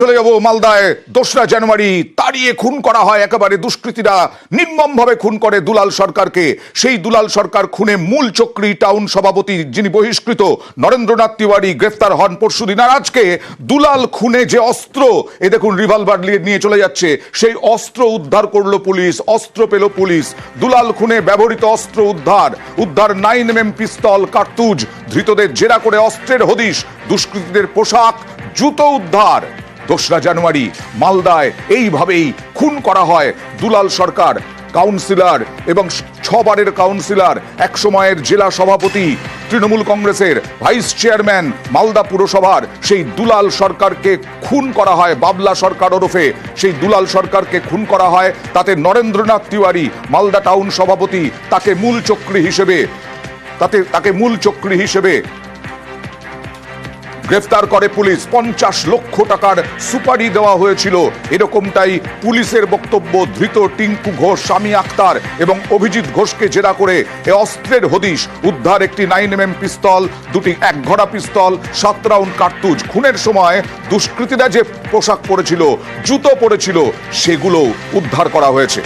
চলে যাব মালদায়। 2রা জানুয়ারি তাড়িয়ে খুন করা হয়, একেবারে দুষ্কৃতীরা নির্মমভাবে খুন করে দুলাল সরকারকে। সেই দুলাল সরকার খুনে মূল চক্রী টাউন সভাপতি যিনি বহিষ্কৃত নরেন্দ্রনাথ তিওয়ারি গ্রেফতার হন পরশুদিন। আর আজকে দুলাল খুনে যে অস্ত্র, এ দেখুন রিভলভার নিয়ে চলে যাচ্ছে, সেই অস্ত্র উদ্ধার করলো পুলিশ, অস্ত্র পেল পুলিশ। দুলাল খুনে ব্যবহৃত অস্ত্র উদ্ধার 9mm পিস্তল, কার্তুজ। ধৃতদের জেরা করে অস্ত্রের হদিশ, দুষ্কৃতীদের পোশাক, জুতো উদ্ধার। 2রা জানুয়ারি মালদায় এইভাবেই খুন করা হয় দুলাল সরকার, কাউন্সিলর এবং 6 বারের কাউন্সিলর, এক সময়ের জেলা সভাপতি, তৃণমূল কংগ্রেসের ভাইস চেয়ারম্যান মালদা পুরসভার সেই দুলাল সরকারকে খুন করা হয়। বাবলা সরকার ওরফে সেই দুলাল সরকারকে খুন করা হয়। তাতে নরেন্দ্রনাথ তিওয়ারি মালদা টাউন সভাপতি, তাকে মূল চক্রী হিসেবে গ্রেফতার করে পুলিশ। 50 লক্ষ টাকার সুপারি দেওয়া হয়েছিল, এরকমটাই পুলিশের বক্তব্য। ধৃত টিঙ্কু ঘোষ, স্বামী আক্তার এবং অভিজিৎ ঘোষকে জেরা করে এ অস্ত্রের হদিশ উদ্ধার। একটি 9mm পিস্তল, 2টি 1 ঘোড়া পিস্তল, 7 রাউন্ড কার্তুজ। খুনের সময় দুষ্কৃতীরা যে পোশাক পরেছিল, জুতো পরেছিল, সেগুলো উদ্ধার করা হয়েছে।